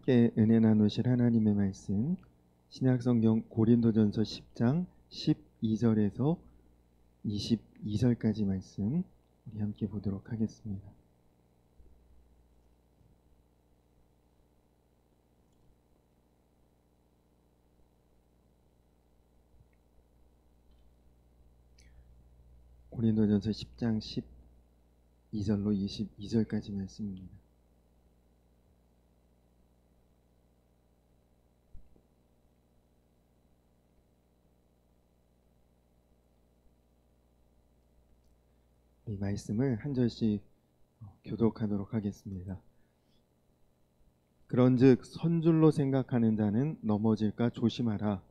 함께 은혜 나누실 하나님의 말씀, 신약성경 고린도전서 10장 12절에서 22절까지 말씀 우리 함께 보도록 하겠습니다. 고린도전서 10장 12절로 22절까지 말씀입니다. 이 말씀을 한 절씩 교독하도록 하겠습니다. 그런즉 선줄로 생각하는 자는 넘어질까 조심하라.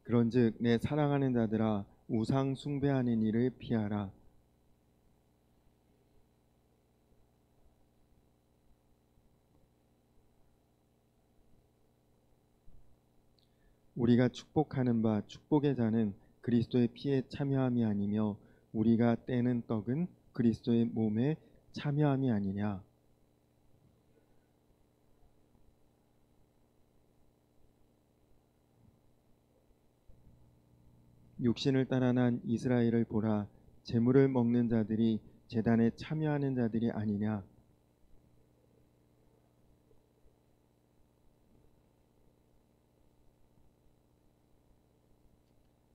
그런즉 내 사랑하는 자들아, 우상 숭배하는 일을 피하라. 우리가 축복하는 바 축복의 자는 그리스도의 피에 참여함이 아니며 우리가 떼는 떡은 그리스도의 몸에 참여함이 아니냐. 육신을 따라 난 이스라엘을 보라. 제물을 먹는 자들이 제단에 참여하는 자들이 아니냐.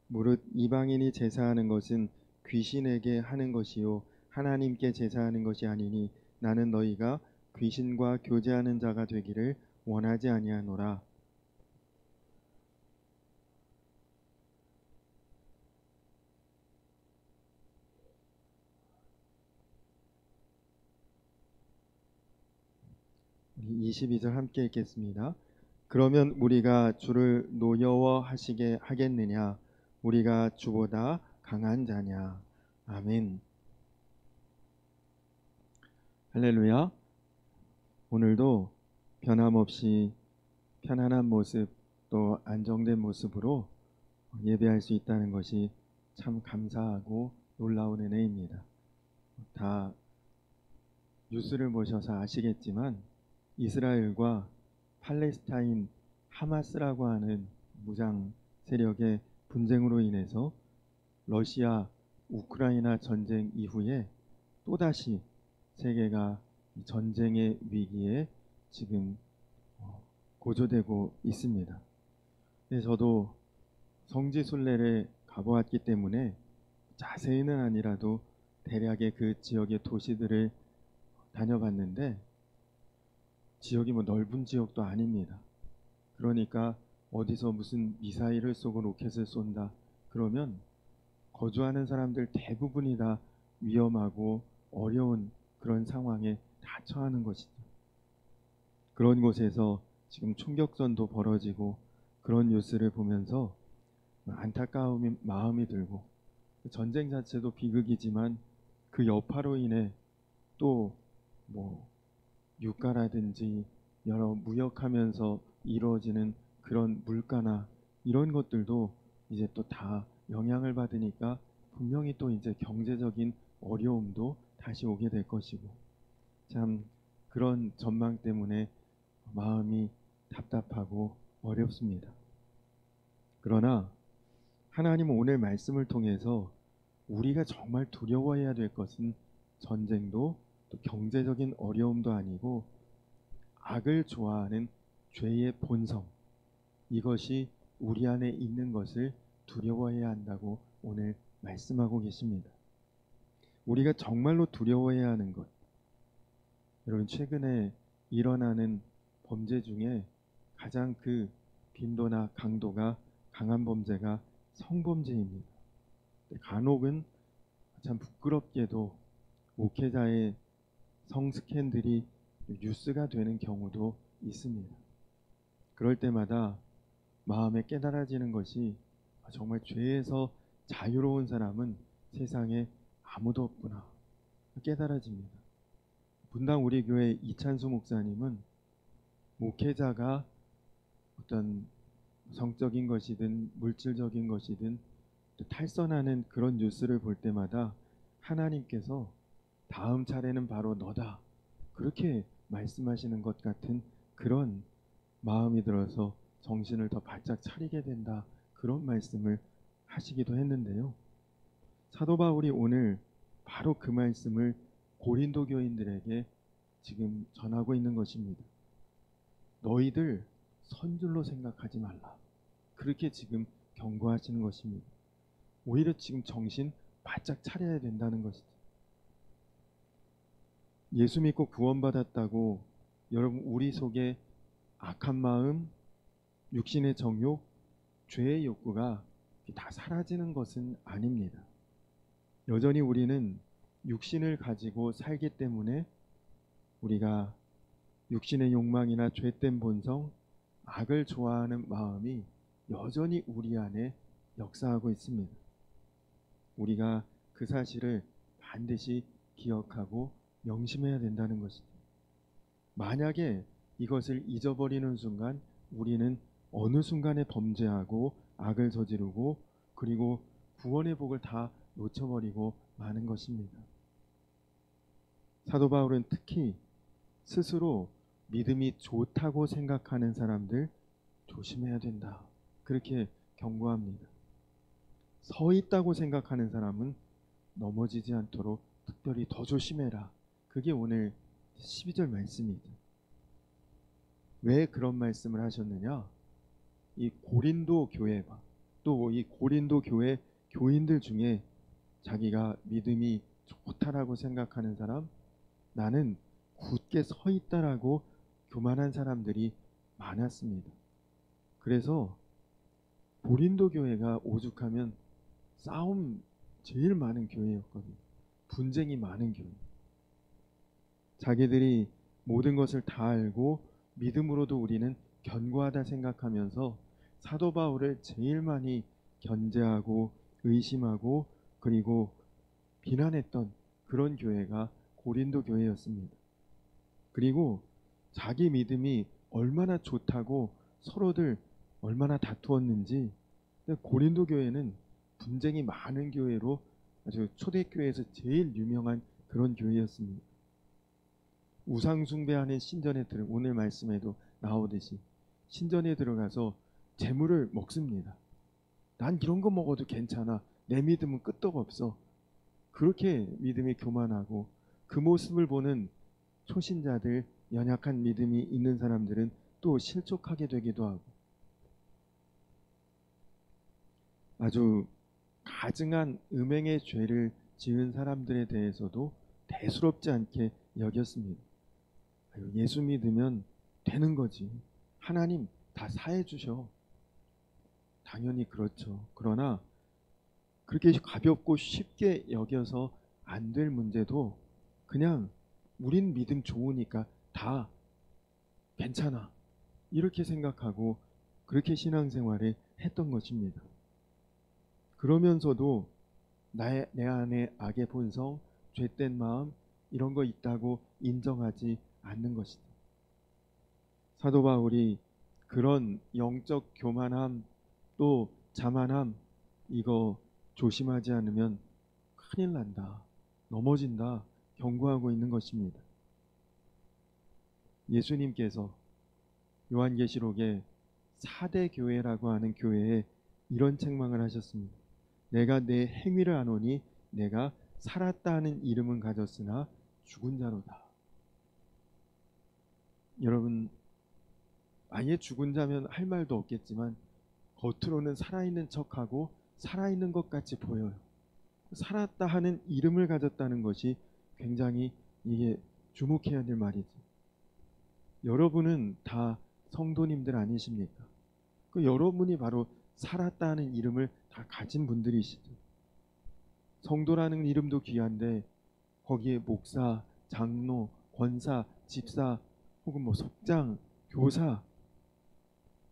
무릇 이방인이 제사하는 것은 귀신에게 하는 것이요 하나님께 제사하는 것이 아니니 나는 너희가 귀신과 교제하는 자가 되기를 원하지 아니하노라. 우리 22절 함께 읽겠습니다. 그러면 우리가 주를 노여워하시게 하겠느냐? 우리가 주보다 강한 자냐? 아멘. 할렐루야. 오늘도 변함없이 편안한 모습 또 안정된 모습으로 예배할 수 있다는 것이 참 감사하고 놀라운 은혜입니다. 다 뉴스를 보셔서 아시겠지만 이스라엘과 팔레스타인 하마스라고 하는 무장 세력의 분쟁으로 인해서 러시아 우크라이나 전쟁 이후에 또다시 세계가 전쟁의 위기에 지금 고조되고 있습니다. 저도 성지순례를 가보았기 때문에 자세히는 아니라도 대략의 그 지역의 도시들을 다녀봤는데 지역이 넓은 지역도 아닙니다. 그러니까 어디서 무슨 미사일을 쏘고 로켓을 쏜다 그러면 거주하는 사람들 대부분이 다 위험하고 어려운 그런 상황에 다 처하는 것이죠. 그런 곳에서 지금 총격전도 벌어지고 그런 뉴스를 보면서 안타까운 마음이 들고 전쟁 자체도 비극이지만 그 여파로 인해 또 유가라든지 여러 무역하면서 이루어지는 그런 물가나 이런 것들도 이제 또 다 영향을 받으니까 분명히 또 이제 경제적인 어려움도 다시 오게 될 것이고 참 그런 전망 때문에 마음이 답답하고 어렵습니다. 그러나 하나님은 오늘 말씀을 통해서 우리가 정말 두려워해야 될 것은 전쟁도 또 경제적인 어려움도 아니고 악을 좋아하는 죄의 본성, 이것이 우리 안에 있는 것을 두려워해야 한다고 오늘 말씀하고 계십니다. 우리가 정말로 두려워해야 하는 것, 여러분 최근에 일어나는 범죄 중에 가장 그 빈도나 강도가 강한 범죄가 성범죄입니다. 간혹은 참 부끄럽게도 목회자의 성스캔들이 뉴스가 되는 경우도 있습니다. 그럴 때마다 마음에 깨달아지는 것이 정말 죄에서 자유로운 사람은 세상에 아무도 없구나 깨달아집니다. 분당 우리 교회 이찬수 목사님은 목회자가 어떤 성적인 것이든 물질적인 것이든 탈선하는 그런 뉴스를 볼 때마다 하나님께서 다음 차례는 바로 너다 그렇게 말씀하시는 것 같은 그런 마음이 들어서 정신을 더 바짝 차리게 된다 그런 말씀을 하시기도 했는데요. 사도 바울이 오늘 바로 그 말씀을 고린도 교인들에게 지금 전하고 있는 것입니다. 너희들 선줄로 생각하지 말라. 그렇게 지금 경고하시는 것입니다. 오히려 지금 정신 바짝 차려야 된다는 것이죠. 예수 믿고 구원받았다고 여러분 우리 속에 악한 마음, 육신의 정욕, 죄의 욕구가 다 사라지는 것은 아닙니다. 여전히 우리는 육신을 가지고 살기 때문에 우리가 육신의 욕망이나 죄된 본성, 악을 좋아하는 마음이 여전히 우리 안에 역사하고 있습니다. 우리가 그 사실을 반드시 기억하고 명심해야 된다는 것이죠. 만약에 이것을 잊어버리는 순간 우리는 어느 순간에 범죄하고 악을 저지르고 그리고 구원의 복을 다 놓쳐버리고 마는 것입니다. 사도 바울은 특히 스스로 믿음이 좋다고 생각하는 사람들 조심해야 된다. 그렇게 경고합니다. 서 있다고 생각하는 사람은 넘어지지 않도록 특별히 더 조심해라. 그게 오늘 12절 말씀이죠. 왜 그런 말씀을 하셨느냐? 이 고린도 교회와 또 이 고린도 교회 교인들 중에 자기가 믿음이 좋다라고 생각하는 사람, 나는 굳게 서 있다라고 교만한 사람들이 많았습니다. 그래서 고린도 교회가 오죽하면 싸움 제일 많은 교회였거든요. 분쟁이 많은 교회. 자기들이 모든 것을 다 알고 믿음으로도 우리는 견고하다 생각하면서 사도 바울을 제일 많이 견제하고 의심하고 그리고 비난했던 그런 교회가 고린도 교회였습니다. 그리고 자기 믿음이 얼마나 좋다고 서로들 얼마나 다투었는지 고린도 교회는 분쟁이 많은 교회로 아주 초대교회에서 제일 유명한 그런 교회였습니다. 우상 숭배하는 신전에 오늘 말씀에도 나오듯이 신전에 들어가서 재물을 먹습니다. 난 이런 거 먹어도 괜찮아. 내 믿음은 끄떡 없어. 그렇게 믿음이 교만하고 그 모습을 보는 초신자들, 연약한 믿음이 있는 사람들은 또 실족하게 되기도 하고 아주 가증한 음행의 죄를 지은 사람들에 대해서도 대수롭지 않게 여겼습니다. 예수 믿으면 되는 거지. 하나님 다 사해 주셔. 당연히 그렇죠. 그러나 그렇게 가볍고 쉽게 여겨서 안 될 문제도 그냥 우린 믿음 좋으니까 다 괜찮아. 이렇게 생각하고 그렇게 신앙생활을 했던 것입니다. 그러면서도 내 안에 악의 본성, 죄된 마음 이런 거 있다고 인정하지 않는 것이다. 사도 바울이 그런 영적 교만함 또 자만함 이거 조심하지 않으면 큰일 난다. 넘어진다. 경고하고 있는 것입니다. 예수님께서 요한계시록에 4대 교회라고 하는 교회에 이런 책망을 하셨습니다. 내가 내 행위를 아노니 내가 살았다 하는 이름은 가졌으나 죽은 자로다. 여러분 아예 죽은 자면 할 말도 없겠지만 겉으로는 살아있는 척하고 살아있는 것 같이 보여요. 살았다 하는 이름을 가졌다는 것이 굉장히 이게 주목해야 될 말이지. 여러분은 다 성도님들 아니십니까? 그 여러분이 바로 살았다 하는 이름을 다 가진 분들이시죠. 성도라는 이름도 귀한데 거기에 목사, 장로, 권사, 집사 혹은 뭐 속장, 교사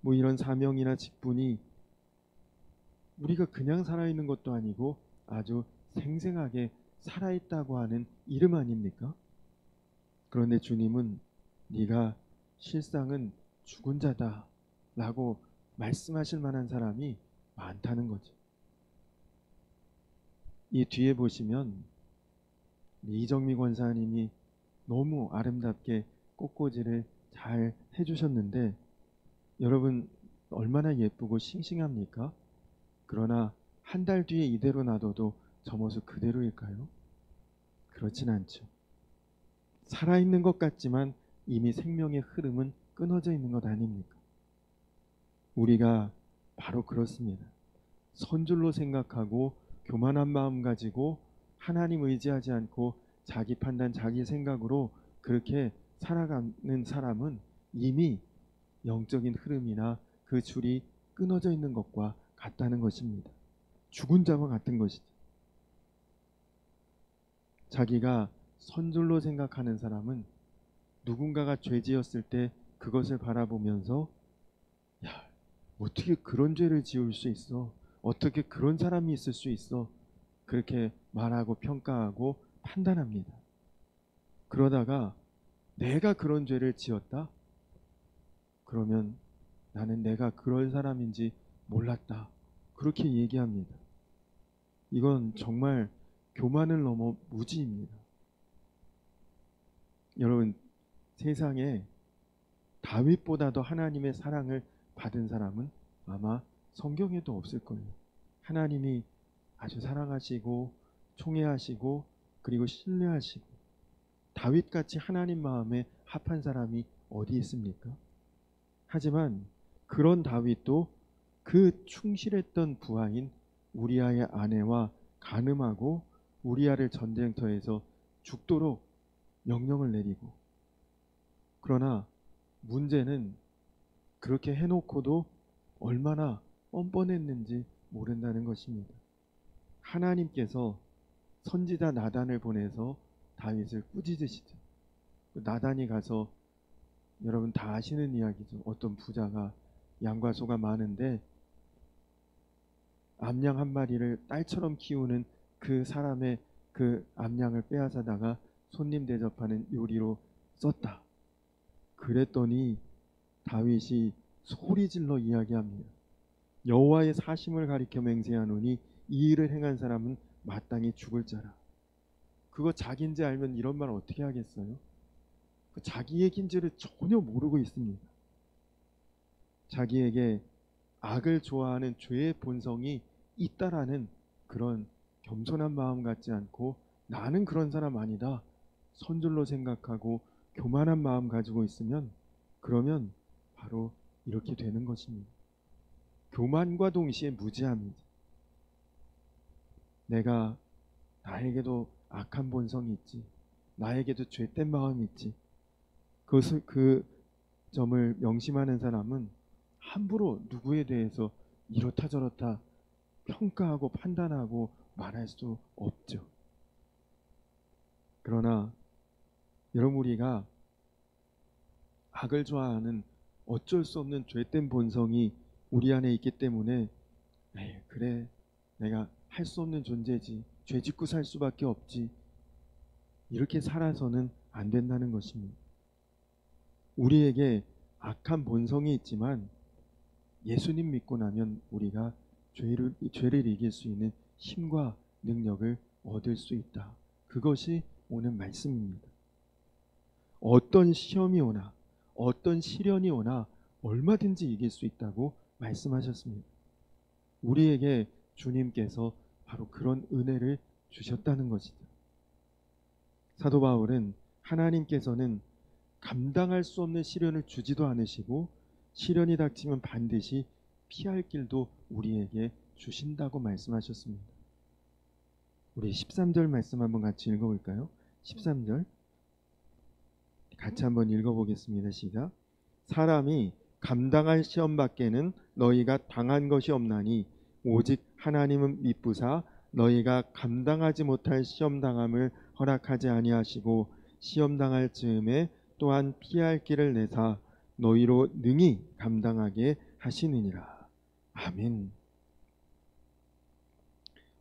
뭐 이런 사명이나 직분이 우리가 그냥 살아있는 것도 아니고 아주 생생하게 살아있다고 하는 이름 아닙니까? 그런데 주님은 네가 실상은 죽은 자다 라고 말씀하실 만한 사람이 많다는 거죠. 이 뒤에 보시면 이정미 권사님이 너무 아름답게 꽃꽂이를 잘 해주셨는데 여러분 얼마나 예쁘고 싱싱합니까? 그러나 한 달 뒤에 이대로 놔둬도 저 모습 그대로일까요? 그렇진 않죠. 살아있는 것 같지만 이미 생명의 흐름은 끊어져 있는 것 아닙니까? 우리가 바로 그렇습니다. 선줄로 생각하고 교만한 마음 가지고 하나님 의지하지 않고 자기 판단, 자기 생각으로 그렇게 살아가는 사람은 이미 영적인 흐름이나 그 줄이 끊어져 있는 것과 같다는 것입니다. 죽은 자와 같은 것이죠. 자기가 선줄로 생각하는 사람은 누군가가 죄 지었을 때 그것을 바라보면서 야, 어떻게 그런 죄를 지을 수 있어? 어떻게 그런 사람이 있을 수 있어? 그렇게 말하고 평가하고 판단합니다. 그러다가 내가 그런 죄를 지었다? 그러면 나는 내가 그런 사람인지 몰랐다. 그렇게 얘기합니다. 이건 정말 교만을 넘어 무지입니다. 여러분, 세상에 다윗보다도 하나님의 사랑을 받은 사람은 아마 성경에도 없을 거예요. 하나님이 아주 사랑하시고 총애하시고 그리고 신뢰하시고 다윗같이 하나님 마음에 합한 사람이 어디 있습니까? 하지만 그런 다윗도 그 충실했던 부하인 우리아의 아내와 간음하고 우리아를 전쟁터에서 죽도록 명령을 내리고, 그러나 문제는 그렇게 해놓고도 얼마나 뻔뻔했는지 모른다는 것입니다. 하나님께서 선지자 나단을 보내서 다윗을 꾸짖으시죠. 나단이 가서, 여러분 다 아시는 이야기죠. 어떤 부자가 양과 소가 많은데 암양 한 마리를 딸처럼 키우는 그 사람의 그 암양을 빼앗아다가 손님 대접하는 요리로 썼다. 그랬더니 다윗이 소리질러 이야기합니다. 여호와의 사심을 가리켜 맹세하노니 이 일을 행한 사람은 마땅히 죽을 자라. 그거 자기인지 알면 이런 말 어떻게 하겠어요? 자기 얘기인지를 전혀 모르고 있습니다. 자기에게 악을 좋아하는 죄의 본성이 있다라는 그런 겸손한 마음 같지 않고 나는 그런 사람 아니다. 선줄로 생각하고 교만한 마음 가지고 있으면 그러면 바로 이렇게 되는 것입니다. 교만과 동시에 무지함이죠. 내가 나에게도 악한 본성이 있지. 나에게도 죄된 마음이 있지. 그 점을 명심하는 사람은 함부로 누구에 대해서 이렇다 저렇다 평가하고 판단하고 말할 수 없죠. 그러나 여러분, 우리가 악을 좋아하는 어쩔 수 없는 죄된 본성이 우리 안에 있기 때문에 그래, 내가 할 수 없는 존재지, 죄 짓고 살 수밖에 없지, 이렇게 살아서는 안 된다는 것입니다. 우리에게 악한 본성이 있지만 예수님 믿고 나면 우리가 죄를 이길 수 있는 힘과 능력을 얻을 수 있다. 그것이 오늘 말씀입니다. 어떤 시험이 오나 어떤 시련이 오나 얼마든지 이길 수 있다고 말씀하셨습니다. 우리에게 주님께서 바로 그런 은혜를 주셨다는 것이죠. 사도 바울은 하나님께서는 감당할 수 없는 시련을 주지도 않으시고 시련이 닥치면 반드시 피할 길도 우리에게 주신다고 말씀하셨습니다. 우리 13절 말씀 한번 같이 읽어볼까요? 13절 같이 한번 읽어보겠습니다. 시작. 사람이 감당할 시험 밖에는 너희가 당한 것이 없나니 오직 하나님은 미쁘사 너희가 감당하지 못할 시험 당함을 허락하지 아니하시고 시험 당할 즈음에 또한 피할 길을 내사 너희로 능히 감당하게 하시느니라. 아멘.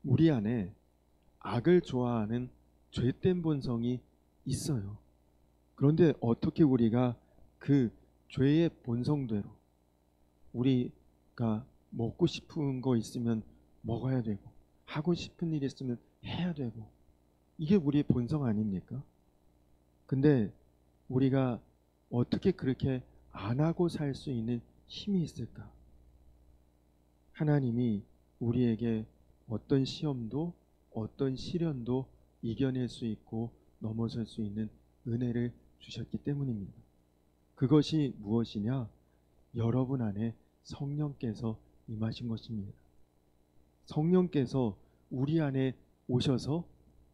우리 안에 악을 좋아하는 죄된 본성이 있어요. 그런데 어떻게 우리가 그 죄의 본성대로 우리가 먹고 싶은 거 있으면 먹어야 되고 하고 싶은 일 있으면 해야 되고 이게 우리의 본성 아닙니까? 근데 우리가 어떻게 그렇게 안 하고 살 수 있는 힘이 있을까? 하나님이 우리에게 어떤 시험도 어떤 시련도 이겨낼 수 있고 넘어설 수 있는 은혜를 주셨기 때문입니다. 그것이 무엇이냐? 여러분 안에 성령께서 임하신 것입니다. 성령께서 우리 안에 오셔서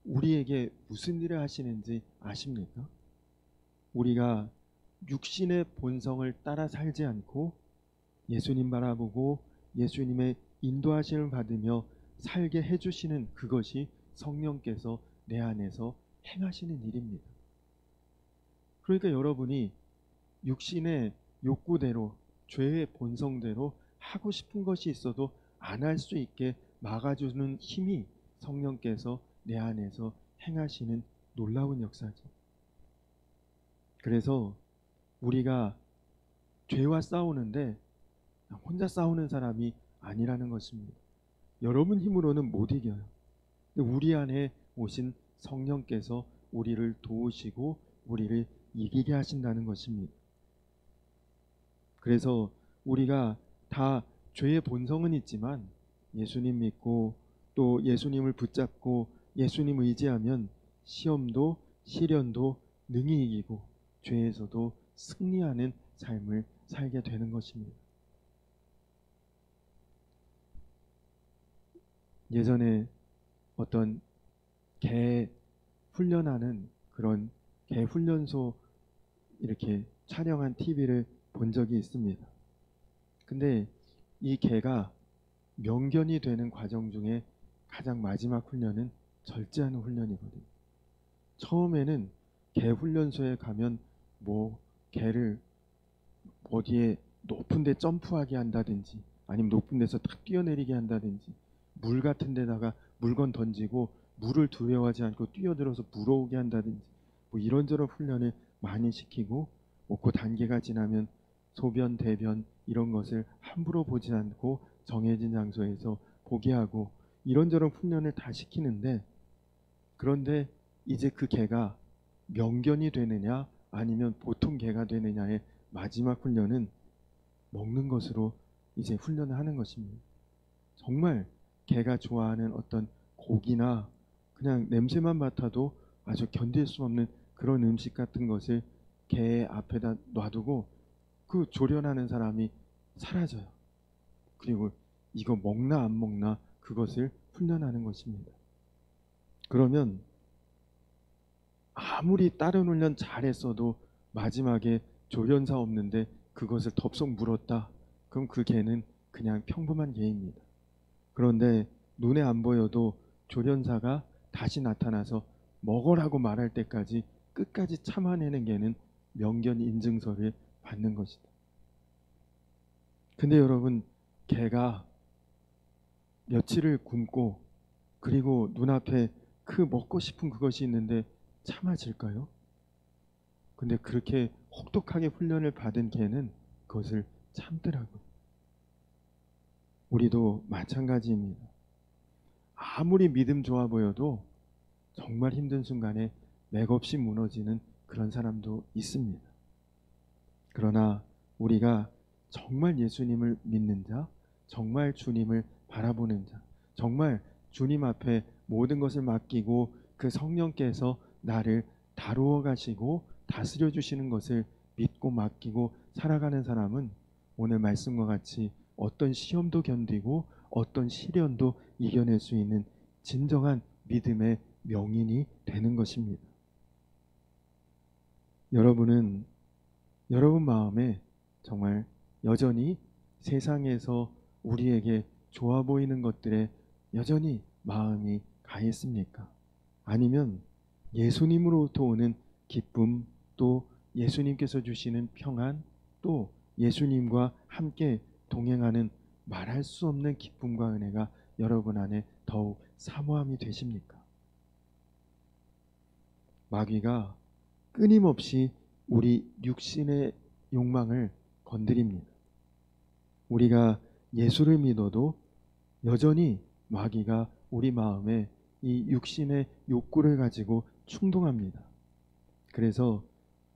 우리에게 무슨 일을 하시는지 아십니까? 우리가 육신의 본성을 따라 살지 않고 예수님 바라보고 예수님의 인도하심을 받으며 살게 해주시는 그것이 성령께서 내 안에서 행하시는 일입니다. 그러니까 여러분이 육신의 욕구대로 죄의 본성대로 하고 싶은 것이 있어도 안 할 수 있게 막아주는 힘이 성령께서 내 안에서 행하시는 놀라운 역사죠. 그래서 우리가 죄와 싸우는데 혼자 싸우는 사람이 아니라는 것입니다. 여러분 힘으로는 못 이겨요. 근데 우리 안에 오신 성령께서 우리를 도우시고 우리를 이기게 하신다는 것입니다. 그래서 우리가 다 죄의 본성은 있지만 예수님 믿고 또 예수님을 붙잡고 예수님 의지하면 시험도 시련도 능히 이기고 죄에서도 승리하는 삶을 살게 되는 것입니다. 예전에 어떤 개 훈련하는 그런 개 훈련소 이렇게 촬영한 TV를 본 적이 있습니다. 근데 이 개가 명견이 되는 과정 중에 가장 마지막 훈련은 절제하는 훈련이거든요. 처음에는 개 훈련소에 가면 뭐 개를 어디에 높은 데 점프하게 한다든지 아니면 높은 데서 탁 뛰어내리게 한다든지 물 같은 데다가 물건 던지고 물을 두려워하지 않고 뛰어들어서 물어오게 한다든지 뭐 이런저런 훈련을 많이 시키고 그 단계가 지나면 소변, 대변 이런 것을 함부로 보지 않고 정해진 장소에서 보게 하고 이런저런 훈련을 다 시키는데 그런데 이제 그 개가 명견이 되느냐 아니면 보통 개가 되느냐의 마지막 훈련은 먹는 것으로 이제 훈련을 하는 것입니다. 정말 개가 좋아하는 어떤 고기나 그냥 냄새만 맡아도 아주 견딜 수 없는 그런 음식 같은 것을 개 앞에다 놔두고 그 조련하는 사람이 사라져요. 그리고 이거 먹나 안 먹나 그것을 훈련하는 것입니다. 그러면 아무리 다른 훈련 잘했어도 마지막에 조련사 없는데 그것을 덥석 물었다. 그럼 그 개는 그냥 평범한 개입니다. 그런데 눈에 안 보여도 조련사가 다시 나타나서 먹으라고 말할 때까지 끝까지 참아내는 개는 명견 인증서를 받는 것이다. 근데 여러분 개가 며칠을 굶고 그리고 눈앞에 그 먹고 싶은 그것이 있는데 참아질까요? 근데 그렇게 혹독하게 훈련을 받은 개는 그것을 참더라고요. 우리도 마찬가지입니다. 아무리 믿음 좋아 보여도 정말 힘든 순간에 맥없이 무너지는 그런 사람도 있습니다. 그러나 우리가 정말 예수님을 믿는 자, 정말 주님을 바라보는 자, 정말 주님 앞에 모든 것을 맡기고 그 성령께서 나를 다루어 가시고 다스려 주시는 것을 믿고 맡기고 살아가는 사람은 오늘 말씀과 같이 어떤 시험도 견디고 어떤 시련도 이겨낼 수 있는 진정한 믿음의 명인이 되는 것입니다. 여러분은 여러분 마음에 정말 여전히 세상에서 우리에게 좋아 보이는 것들에 여전히 마음이 가 있습니까? 아니면 예수님으로부터 오는 기쁨, 또 예수님께서 주시는 평안, 또 예수님과 함께 동행하는 말할 수 없는 기쁨과 은혜가 여러분 안에 더욱 사모함이 되십니까? 마귀가 끊임없이 우리 육신의 욕망을 건드립니다. 우리가 예수를 믿어도 여전히 마귀가 우리 마음에 이 육신의 욕구를 가지고 충동합니다. 그래서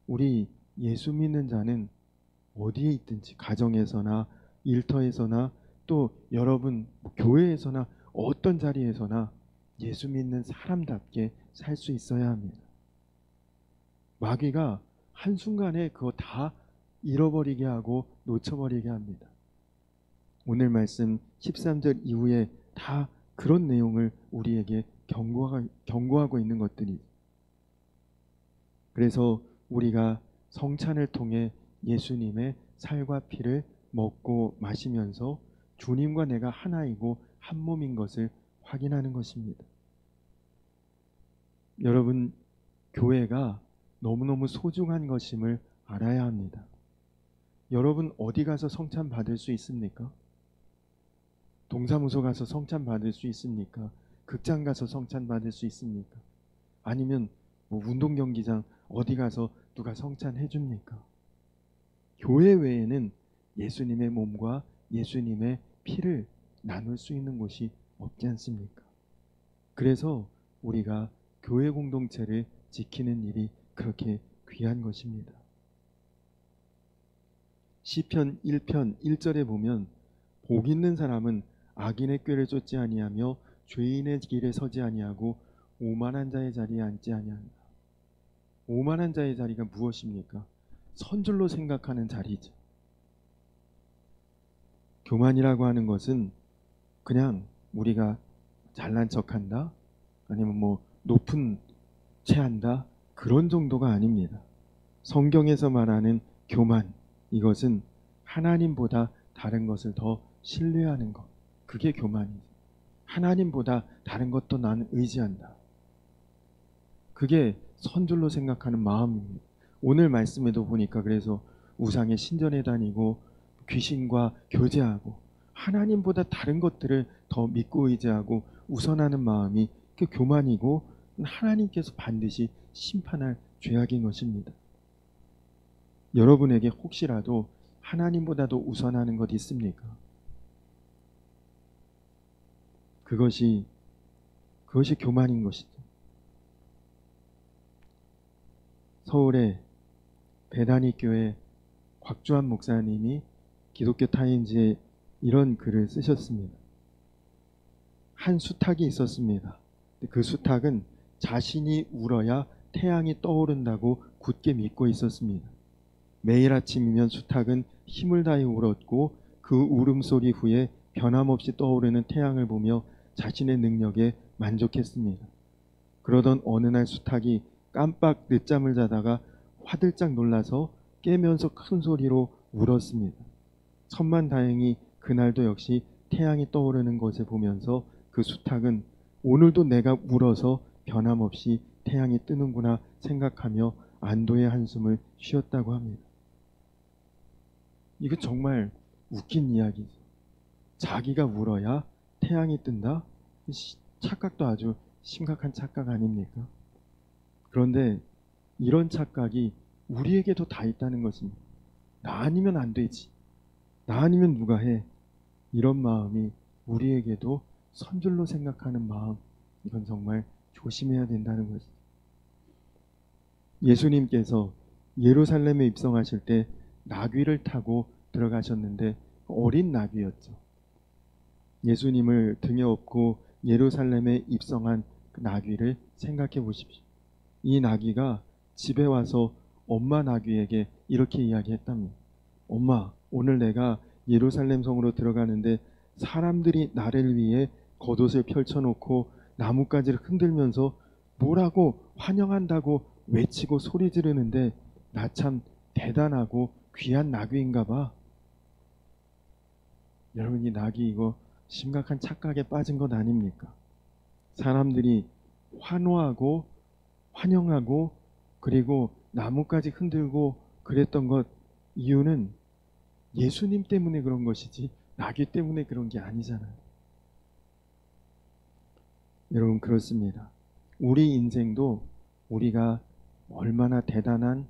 우리 예수 믿는 자는 어디에 있든지 가정에서나 일터에서나 또 여러분 교회에서나 어떤 자리에서나 예수 믿는 사람답게 살 수 있어야 합니다. 마귀가 한순간에 그거 다 잃어버리게 하고 놓쳐버리게 합니다. 오늘 말씀 13절 이후에 다 그런 내용을 우리에게 경고하고 있는 것들이. 그래서 우리가 성찬을 통해 예수님의 살과 피를 먹고 마시면서 주님과 내가 하나이고 한 몸인 것을 확인하는 것입니다. 여러분, 교회가 너무너무 소중한 것임을 알아야 합니다. 여러분 어디 가서 성찬 받을 수 있습니까? 동사무소 가서 성찬 받을 수 있습니까? 극장 가서 성찬 받을 수 있습니까? 아니면 운동 경기장 어디 가서 누가 성찬 해줍니까? 교회 외에는 예수님의 몸과 예수님의 피를 나눌 수 있는 곳이 없지 않습니까? 그래서 우리가 교회 공동체를 지키는 일이 그렇게 귀한 것입니다. 시편 1편 1절에 보면 복 있는 사람은 악인의 꾀를 쫓지 아니하며 죄인의 길에 서지 아니하고 오만한 자의 자리에 앉지 아니한다. 오만한 자의 자리가 무엇입니까? 선줄로 생각하는 자리죠. 교만이라고 하는 것은 그냥 우리가 잘난 척한다, 아니면 높은 체한다, 그런 정도가 아닙니다. 성경에서 말하는 교만, 이것은 하나님보다 다른 것을 더 신뢰하는 것, 그게 교만이죠. 하나님보다 다른 것도 나는 의지한다. 그게 선줄로 생각하는 마음입니다. 오늘 말씀에도 보니까 그래서 우상의 신전에 다니고 귀신과 교제하고 하나님보다 다른 것들을 더 믿고 의지하고 우선하는 마음이 그 교만이고 하나님께서 반드시 심판할 죄악인 것입니다. 여러분에게 혹시라도 하나님보다도 우선하는 것 있습니까? 그것이 교만인 것이죠. 서울의 베다니 교회 곽주한 목사님이 기독교 타임즈에 이런 글을 쓰셨습니다. 한 수탉이 있었습니다. 그 수탉은 자신이 울어야 태양이 떠오른다고 굳게 믿고 있었습니다. 매일 아침이면 수탉은 힘을 다해 울었고 그 울음소리 후에 변함없이 떠오르는 태양을 보며 자신의 능력에 만족했습니다. 그러던 어느 날 수탉이 깜빡 늦잠을 자다가 화들짝 놀라서 깨면서 큰 소리로 울었습니다. 천만다행히 그날도 역시 태양이 떠오르는 것을 보면서 그 수탉은 오늘도 내가 울어서 변함없이 태양이 뜨는구나 생각하며 안도의 한숨을 쉬었다고 합니다. 이거 정말 웃긴 이야기죠. 자기가 울어야 태양이 뜬다? 착각도 아주 심각한 착각 아닙니까? 그런데 이런 착각이 우리에게도 다 있다는 것입니다. 나 아니면 안 되지, 나 아니면 누가 해, 이런 마음이 우리에게도 선줄로 생각하는 마음, 이건 정말 조심해야 된다는 것이죠. 예수님께서 예루살렘에 입성하실 때 나귀를 타고 들어가셨는데 어린 나귀였죠. 예수님을 등에 업고 예루살렘에 입성한 그 나귀를 생각해 보십시오. 이 나귀가 집에 와서 엄마 나귀에게 이렇게 이야기했답니다. 엄마, 오늘 내가 예루살렘 성으로 들어가는데 사람들이 나를 위해 겉옷을 펼쳐놓고 나뭇가지를 흔들면서 뭐라고 환영한다고 외치고 소리 지르는데 나 참 대단하고 귀한 나귀인가 봐. 여러분, 이 나귀 이거 심각한 착각에 빠진 것 아닙니까? 사람들이 환호하고 환영하고 그리고 나뭇가지 흔들고 그랬던 것, 이유는 예수님 때문에 그런 것이지 나귀 때문에 그런 게 아니잖아요. 여러분, 그렇습니다. 우리 인생도 우리가 얼마나 대단한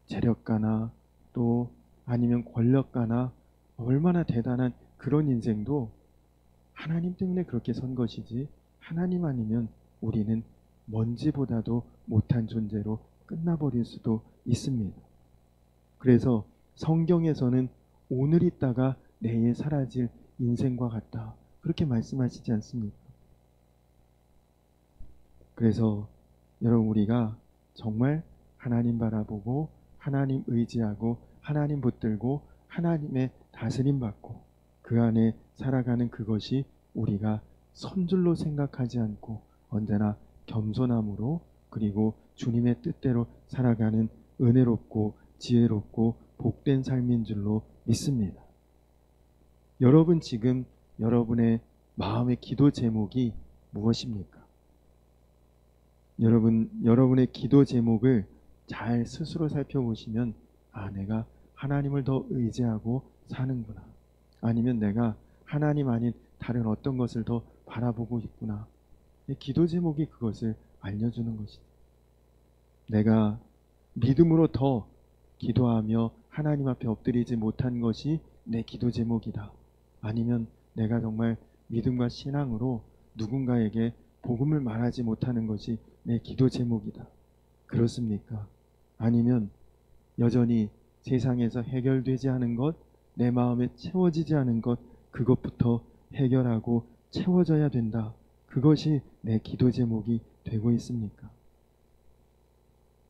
재력가나 또 아니면 권력가나 얼마나 대단한 그런 인생도 하나님 때문에 그렇게 선 것이지, 하나님 아니면 우리는 먼지보다도 못한 존재로 끝나버릴 수도 있습니다. 그래서 성경에서는 오늘 있다가 내일 사라질 인생과 같다, 그렇게 말씀하시지 않습니까? 그래서 여러분, 우리가 정말 하나님 바라보고 하나님 의지하고 하나님 붙들고 하나님의 다스림 받고 그 안에 살아가는 그것이 우리가 선줄로 생각하지 않고 언제나 겸손함으로, 그리고 주님의 뜻대로 살아가는 은혜롭고 지혜롭고 복된 삶인 줄로 믿습니다. 여러분, 지금 여러분의 마음의 기도 제목이 무엇입니까? 여러분의 기도 제목을 잘 스스로 살펴보시면, 아, 내가 하나님을 더 의지하고 사는구나, 아니면 내가 하나님 아닌 다른 어떤 것을 더 바라보고 있구나. 기도 제목이 그것을 알려주는 것이다. 내가 믿음으로 더 기도하며 하나님 앞에 엎드리지 못한 것이 내 기도 제목이다. 아니면 내가 정말 믿음과 신앙으로 누군가에게 복음을 말하지 못하는 것이 내 기도 제목이다. 그렇습니까? 아니면 여전히 세상에서 해결되지 않은 것, 내 마음에 채워지지 않은 것, 그것부터 해결하고 채워져야 된다, 그것이 내 기도 제목이 되고 있습니까?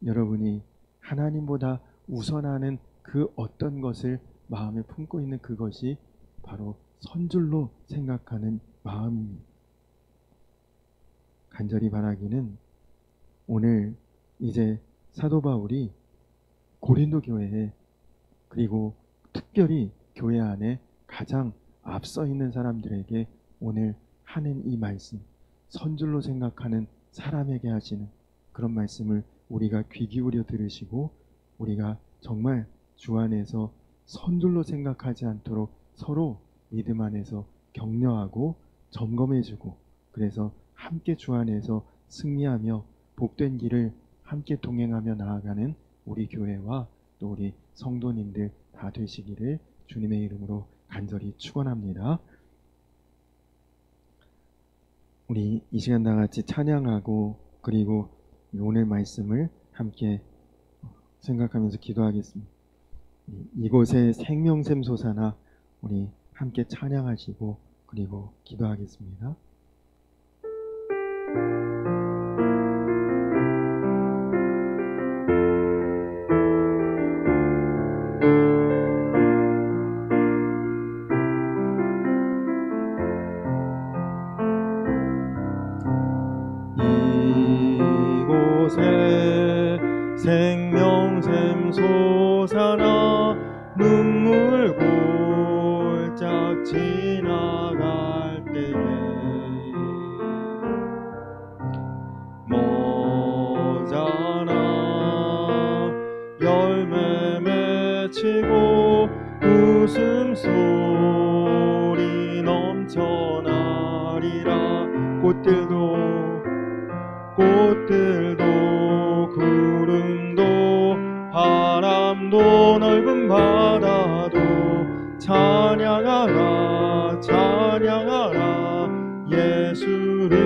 여러분이 하나님보다 우선하는 그 어떤 것을 마음에 품고 있는 그것이 바로 선줄로 생각하는 마음입니다. 간절히 바라기는 오늘 이제 사도 바울이 고린도 교회에, 그리고 특별히 교회 안에 가장 앞서 있는 사람들에게 오늘 하는 이 말씀, 선줄로 생각하는 사람에게 하시는 그런 말씀을 우리가 귀 기울여 들으시고, 우리가 정말 주 안에서 선줄로 생각하지 않도록 서로 믿음 안에서 격려하고 점검해주고, 그래서 함께 주 안에서 승리하며 복된 길을 함께 동행하며 나아가는 우리 교회와 또 우리 성도님들 다 되시기를 주님의 이름으로 간절히 축원합니다. 우리 이 시간 다 같이 찬양하고, 그리고 오늘 말씀을 함께 생각하면서 기도하겠습니다. 이곳에 생명샘 솟아나 우리 함께 찬양하시고 그리고 기도하겠습니다. 이곳에 생명샘 솟아나 눈물 골짝 지나갈 때에 머자나 열매 맺히고 웃음소리 넘쳐나리라. 꽃들도 구름도 바람도 넓은 바다도 찬양하라 찬양하라 예수를.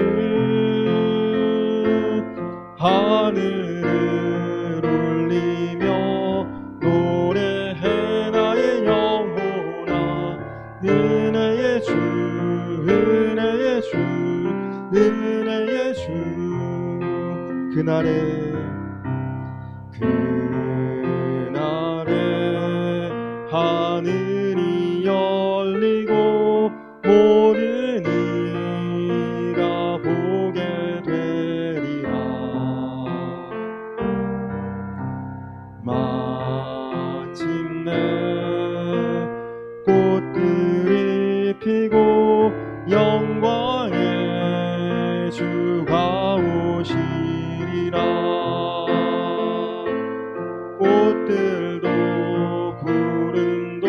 하늘을 울리며 노래해 나의 영혼아 은혜의 주 은혜의 주 은혜의 주. 그날에 하늘이 열리고 모든 이가 보게 되리라. 마침내 꽃들이 피고 영광의 주가 오시리라. 꽃들도 구름도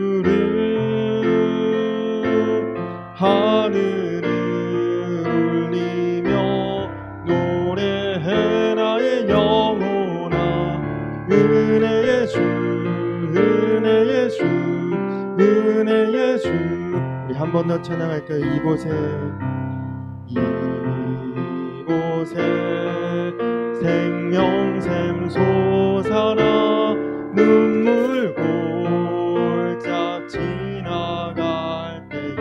예수를 하늘을 울리며 노래해 나의 영혼아 은혜의 주 은혜의 주 은혜의 주. 우리 한 번 더 찬양할까요? 이곳에 생명샘 솟아나 눈물 골짝 지나갈 때에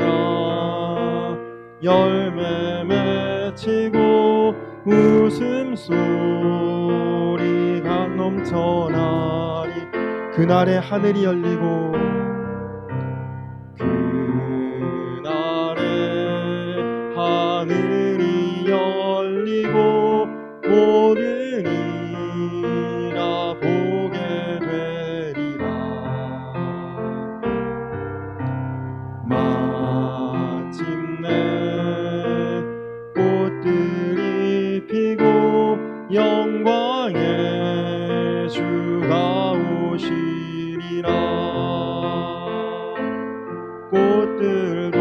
머자나 열매 맺히고 웃음소리가 넘쳐나리. 그날에 하늘이 열리고 모든 이가 보게 되리라. 마침내 꽃들이 피고 영광의 주가 오시리라. 꽃들도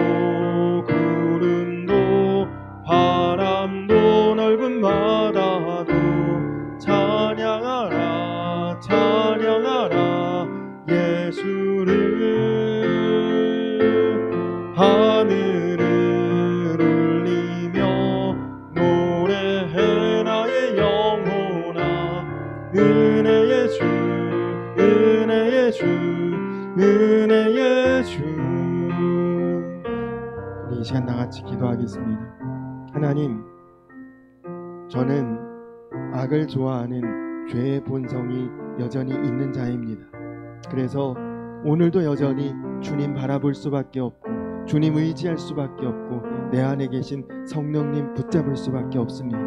구름도 바람도 넓은 바다도 찬양하라 찬양하라 예수를 하늘을 울리며 노래해 나의 영혼아 은혜의 주 은혜의 주 은혜의 주. 우리 이 시간 다같이 기도하겠습니다. 하나님, 저는 악을 좋아하는 죄의 본성이 여전히 있는 자입니다. 그래서 오늘도 여전히 주님 바라볼 수밖에 없고 주님 의지할 수밖에 없고 내 안에 계신 성령님 붙잡을 수밖에 없습니다.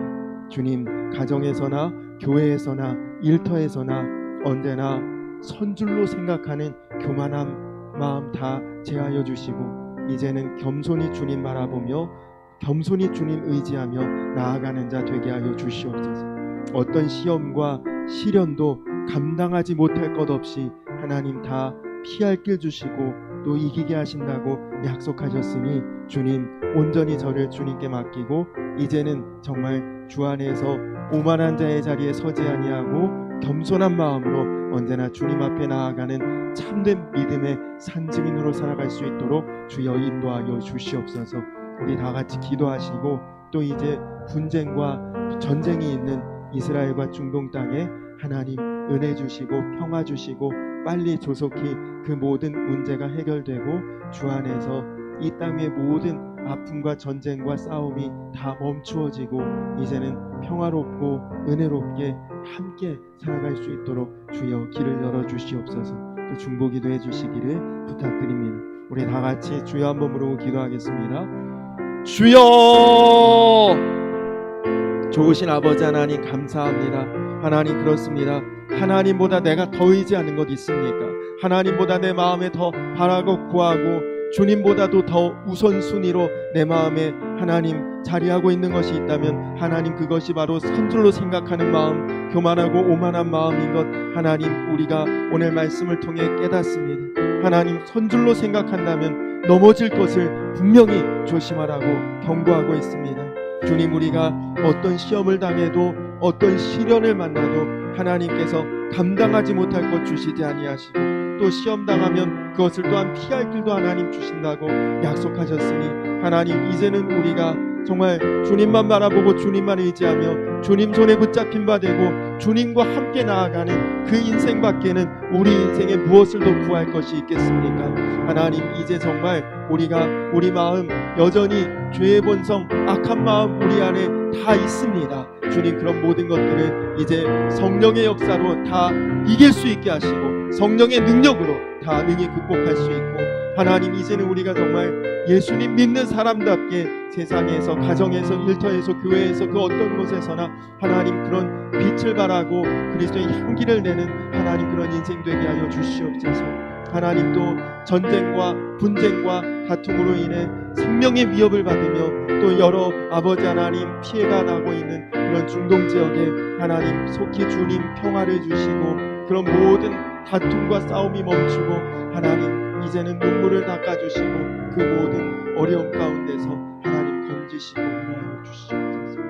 주님, 가정에서나 교회에서나 일터에서나 언제나 선줄로 생각하는 교만한 마음 다 제하여 주시고 이제는 겸손히 주님 바라보며 겸손히 주님 의지하며 나아가는 자 되게 하여 주시옵소서. 어떤 시험과 시련도 감당하지 못할 것 없이 하나님 다 피할 길 주시고 또 이기게 하신다고 약속하셨으니 주님 온전히 저를 주님께 맡기고 이제는 정말 주 안에서 오만한 자의 자리에 서지 아니하고 겸손한 마음으로 언제나 주님 앞에 나아가는 참된 믿음의 산증인으로 살아갈 수 있도록 주여 인도하여 주시옵소서. 우리 다 같이 기도하시고 또 이제 분쟁과 전쟁이 있는 이스라엘과 중동 땅에 하나님 은혜 주시고 평화 주시고 빨리 조속히 그 모든 문제가 해결되고 주 안에서 이 땅의 모든 아픔과 전쟁과 싸움이 다 멈추어지고 이제는 평화롭고 은혜롭게 함께 살아갈 수 있도록 주여 길을 열어주시옵소서. 또 중보기도 해주시기를 부탁드립니다. 우리 다 같이 주여 한 번 부르고 기도하겠습니다. 주여! 좋으신 아버지 하나님 감사합니다. 하나님 그렇습니다. 하나님보다 내가 더 의지하는 것 있습니까? 하나님보다 내 마음에 더 바라고 구하고 주님보다도 더 우선순위로 내 마음에 하나님 자리하고 있는 것이 있다면 하나님 그것이 바로 선줄로 생각하는 마음, 교만하고 오만한 마음인 것 하나님 우리가 오늘 말씀을 통해 깨닫습니다. 하나님 선줄로 생각한다면 넘어질 것을 분명히 조심하라고 경고하고 있습니다. 주님, 우리가 어떤 시험을 당해도 어떤 시련을 만나도 하나님께서 감당하지 못할 것 주시지 아니하시고 또 시험 당하면 그것을 또한 피할 길도 하나님 주신다고 약속하셨으니 하나님 이제는 우리가 정말 주님만 바라보고 주님만 의지하며 주님 손에 붙잡힌 바 되고 주님과 함께 나아가는 그 인생밖에는 우리 인생에 무엇을 더 구할 것이 있겠습니까? 하나님 이제 정말 우리가 우리 마음 여전히 죄의 본성 악한 마음 우리 안에 다 있습니다. 주님 그런 모든 것들을 이제 성령의 역사로 다 이길 수 있게 하시고 성령의 능력으로 다 능히 극복할 수 있고 하나님 이제는 우리가 정말 예수님 믿는 사람답게 세상에서 가정에서 일터에서 교회에서 그 어떤 곳에서나 하나님 그런 빛을 발하고 그리스도의 향기를 내는 하나님 그런 인생 되게 하여 주시옵소서. 하나님 또 전쟁과 분쟁과 다툼으로 인해 생명의 위협을 받으며 또 여러 아버지 하나님 피해가 나고 있는 그런 중동 지역에 하나님 속히 주님 평화를 주시고 그런 모든 다툼과 싸움이 멈추고 하나님 이제는 눈물을 닦아주시고 그 모든 어려움 가운데서 하나님 건지시고 인하여 주시옵소서.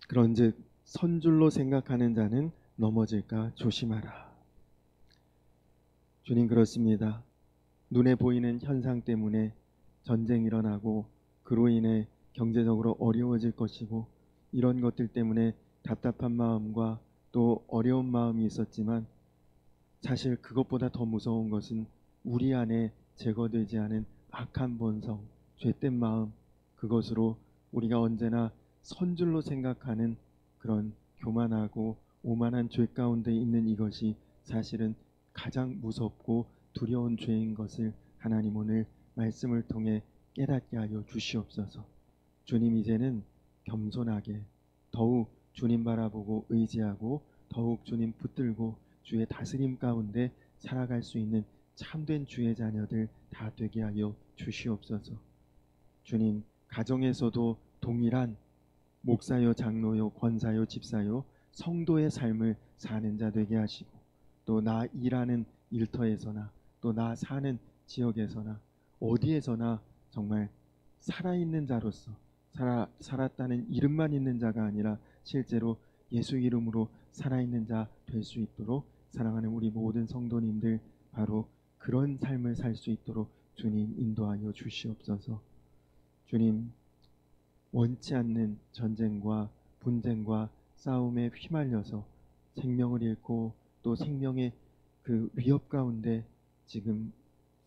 그런즉 선줄로 생각하는 자는 넘어질까 조심하라. 주님, 그렇습니다. 눈에 보이는 현상 때문에 전쟁이 일어나고 그로 인해 경제적으로 어려워질 것이고 이런 것들 때문에 답답한 마음과 또 어려운 마음이 있었지만 사실 그것보다 더 무서운 것은 우리 안에 제거되지 않은 악한 본성, 죄된 마음, 그것으로 우리가 언제나 선줄로 생각하는 그런 교만하고 오만한 죄 가운데 있는 이것이 사실은 가장 무섭고 두려운 죄인 것을 하나님 오늘 말씀을 통해 깨닫게 하여 주시옵소서. 주님, 이제는 겸손하게 더욱 주님 바라보고 의지하고 더욱 주님 붙들고 주의 다스림 가운데 살아갈 수 있는 참된 주의 자녀들 다 되게 하여 주시옵소서. 주님, 가정에서도 동일한 목사요, 장로요, 권사요, 집사요, 성도의 삶을 사는 자 되게 하시고 또 나 일하는 일터에서나 또 나 사는 지역에서나 어디에서나 정말 살아있는 자로서 살았다는 이름만 있는 자가 아니라 실제로 예수 이름으로 살아있는 자 될 수 있도록 사랑하는 우리 모든 성도님들 바로 그런 삶을 살 수 있도록 주님 인도하여 주시옵소서. 주님, 원치 않는 전쟁과 분쟁과 싸움에 휘말려서 생명을 잃고 또 생명의 그 위협 가운데 지금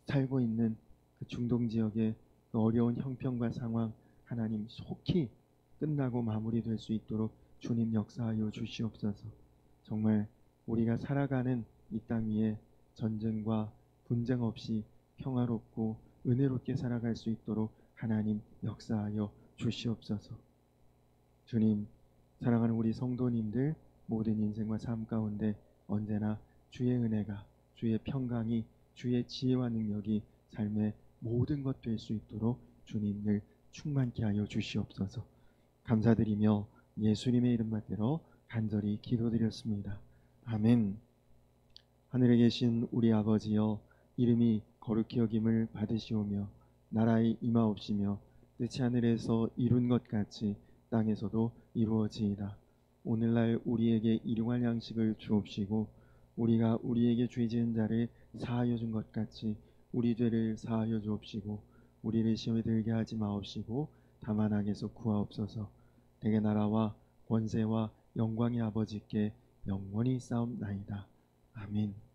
살고 있는 그 중동 지역의 그 어려운 형편과 상황 하나님 속히 끝나고 마무리될 수 있도록 주님 역사하여 주시옵소서. 정말 우리가 살아가는 이 땅 위에 전쟁과 분쟁 없이 평화롭고 은혜롭게 살아갈 수 있도록 하나님 역사하여 주시옵소서. 주님, 사랑하는 우리 성도님들 모든 인생과 삶 가운데 언제나 주의 은혜가, 주의 평강이, 주의 지혜와 능력이 삶의 모든 것 될 수 있도록 주님을 충만케 하여 주시옵소서. 감사드리며 예수님의 이름 받들어 간절히 기도드렸습니다. 아멘. 하늘에 계신 우리 아버지여, 이름이 거룩히 여김을 받으시오며 나라의 임하옵시며 뜻이 하늘에서 이룬 것 같이 땅에서도 이루어지이다. 오늘날 우리에게 일용할 양식을 주옵시고 우리가 우리에게 죄 지은 자를 사하여 준 것 같이 우리 죄를 사하여 주옵시고 우리를 시험에 들게 하지 마옵시고 다만 악에서 구하옵소서. 대개 나라와 권세와 영광의 아버지께 영원히 싸움나이다. 아멘.